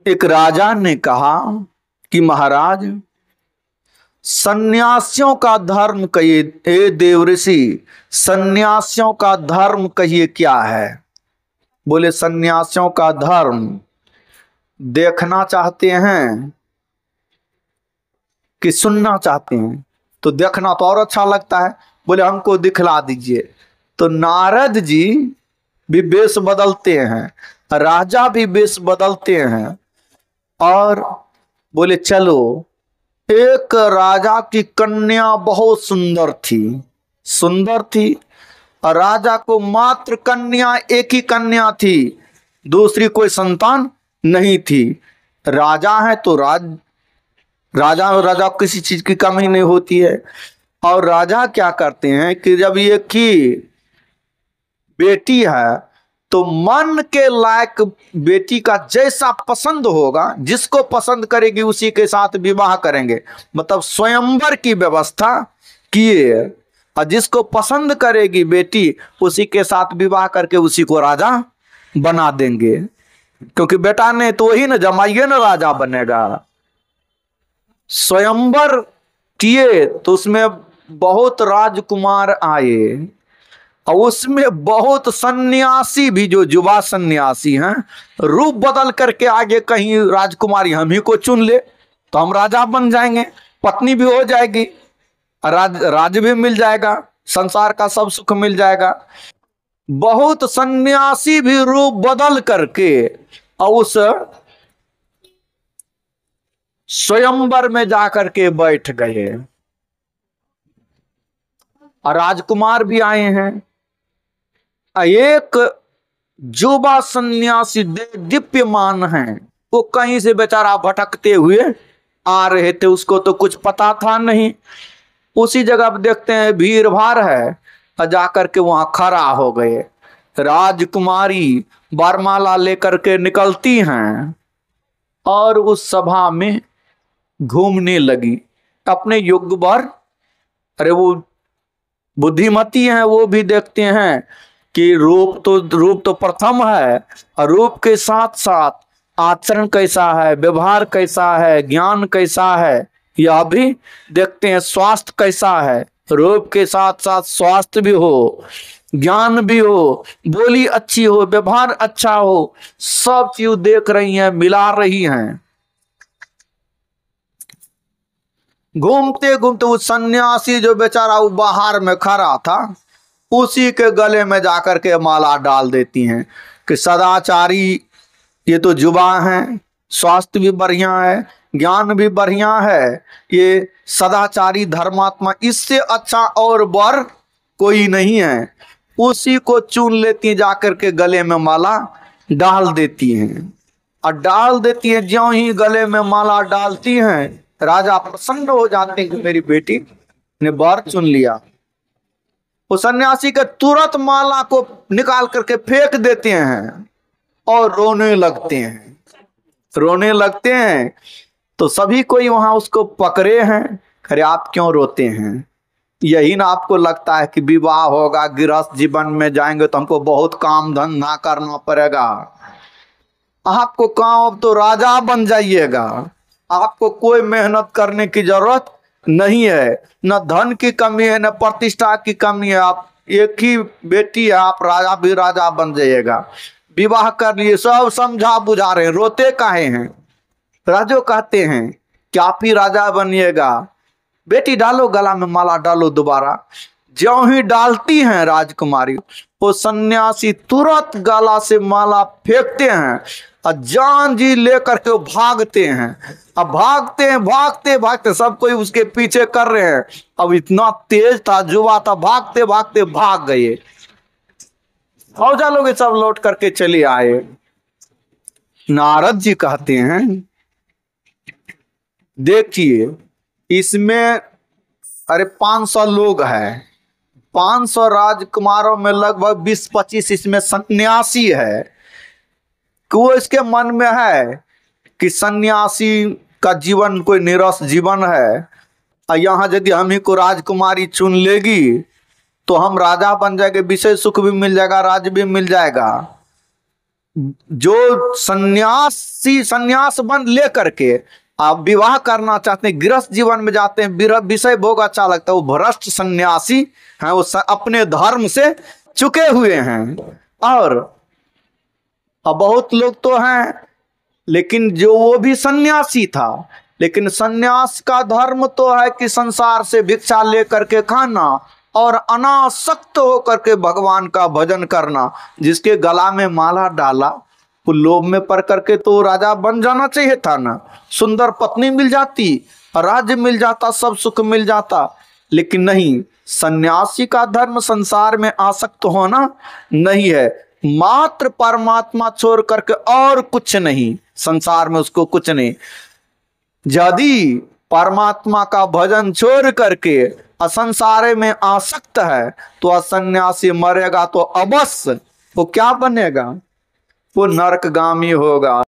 एक राजा ने कहा कि महाराज, सन्यासियों का धर्म कहिए, हे देवऋषि, सन्यासियों का धर्म कहिए क्या है। बोले सन्यासियों का धर्म देखना चाहते हैं कि सुनना चाहते हैं? तो देखना तो और अच्छा लगता है। बोले हमको दिखला दीजिए। तो नारद जी भी वेश बदलते हैं, राजा भी वेश बदलते हैं, और बोले चलो। एक राजा की कन्या बहुत सुंदर थी, सुंदर थी, और राजा को मात्र कन्या, एक ही कन्या थी, दूसरी कोई संतान नहीं थी। राजा है तो राजा राजा को किसी चीज की कमी नहीं होती है। और राजा क्या करते हैं कि जब एक ही बेटी है तो मन के लायक बेटी का जैसा पसंद होगा, जिसको पसंद करेगी उसी के साथ विवाह करेंगे। मतलब स्वयंवर की व्यवस्था किए, और जिसको पसंद करेगी बेटी उसी के साथ विवाह करके उसी को राजा बना देंगे। क्योंकि बेटा ने तो ही न जमाइए न राजा बनेगा। स्वयंवर किए तो उसमें बहुत राजकुमार आए, और उसमें बहुत सन्यासी भी, जो युवा सन्यासी हैं, रूप बदल करके आगे कहीं राजकुमारी हम ही को चुन ले तो हम राजा बन जाएंगे, पत्नी भी हो जाएगी, राज भी मिल जाएगा, संसार का सब सुख मिल जाएगा। बहुत सन्यासी भी रूप बदल करके और उस स्वयंवर में जाकर के बैठ गए। और राजकुमार भी आए हैं। एक युवा सन्यासी दीप्यमान है, वो कहीं से बेचारा भटकते हुए आ रहे थे, उसको तो कुछ पता था नहीं। उसी जगह पर देखते हैं भीड़ भाड़ है, और जाकर के वहां खड़ा हो गए। राजकुमारी वरमाला लेकर के निकलती हैं और उस सभा में घूमने लगी अपने युग भर। अरे वो बुद्धिमती हैं, वो भी देखते हैं कि रूप तो प्रथम है, और रूप के साथ साथ आचरण कैसा है, व्यवहार कैसा है, ज्ञान कैसा है, यह भी देखते हैं। स्वास्थ्य कैसा है, रूप के साथ साथ स्वास्थ्य भी हो, ज्ञान भी हो, बोली अच्छी हो, व्यवहार अच्छा हो, सब चीज देख रही हैं, मिला रही हैं। घूमते घूमते उस सन्यासी जो बेचारा वो बाहर में खड़ा था, उसी के गले में जाकर के माला डाल देती हैं कि सदाचारी, ये तो युवा हैं, स्वास्थ्य भी बढ़िया है, ज्ञान भी बढ़िया है, ये सदाचारी धर्मात्मा, इससे अच्छा और वर कोई नहीं है। उसी को चुन लेती हैं, जाकर के गले में माला डाल देती हैं। और डाल देती हैं, ज्यों ही गले में माला डालती हैं, राजा प्रसन्न हो जाते हैं कि मेरी बेटी ने वर चुन लिया। वो सन्यासी के तुरंत माला को निकाल करके फेंक देते हैं और रोने लगते हैं। रोने लगते हैं तो सभी कोई वहां उसको पकड़े हैं। अरे आप क्यों रोते हैं? यही ना आपको लगता है कि विवाह होगा, गृहस्थ जीवन में जाएंगे तो हमको बहुत काम धंधा करना पड़ेगा। आपको काम, अब तो राजा बन जाइएगा, आपको कोई मेहनत करने की जरूरत नहीं है, न धन की कमी है, न प्रतिष्ठा की कमी है। आप एक ही बेटी है, आप राजा भी राजा बन जाइएगा। विवाह कर लिए, सब समझा बुझा रहे हैं, रोते काहे हैं? राजो कहते हैं कि आप ही राजा बनिएगा। बेटी डालो गला में माला, डालो दोबारा। ज्यों ही डालती हैं राजकुमारी, वो सन्यासी तुरंत गला से माला फेंकते हैं और जान जी लेकर के वो भागते हैं। अब भागते हैं, भागते भागते सब कोई उसके पीछे कर रहे हैं। अब इतना तेज था, जुआ था, भागते भागते भाग गए। फौजा लोग सब लौट करके चले आए। नारद जी कहते हैं, देखिए इसमें अरे 500 लोग हैं, 500 राजकुमारों में लगभग 20-25 इसमें सन्यासी है। कि वो इसके मन में है कि सन्यासी का जीवन कोई निरस जीवन है, और यहाँ यदि हम ही को राजकुमारी चुन लेगी तो हम राजा बन जाएंगे, विषय सुख भी मिल जाएगा, राज भी मिल जाएगा। जो सन्यासी संन्यास बन लेकर के आप विवाह करना चाहते हैं, गृहस्थ जीवन में जाते हैं, विषय भोग अच्छा लगता है, वो भ्रष्ट सन्यासी हैं, वो अपने धर्म से चुके हुए हैं। और अब बहुत लोग तो हैं, लेकिन जो वो भी सन्यासी था, लेकिन सन्यास का धर्म तो है कि संसार से भिक्षा लेकर के खाना और अनासक्त होकर के भगवान का भजन करना। जिसके गला में माला डाला वो लोभ में पड़ करके तो राजा बन जाना चाहिए था ना, सुंदर पत्नी मिल जाती, राज्य मिल जाता, सब सुख मिल जाता। लेकिन नहीं, सन्यासी का धर्म संसार में आसक्त होना नहीं है, मात्र परमात्मा छोड़ करके और कुछ नहीं, संसार में उसको कुछ नहीं। यदि परमात्मा का भजन छोड़ करके असंसारे में आसक्त है तो असन्यासी मरेगा तो अवश्य वो क्या बनेगा, वो नरकगामी होगा।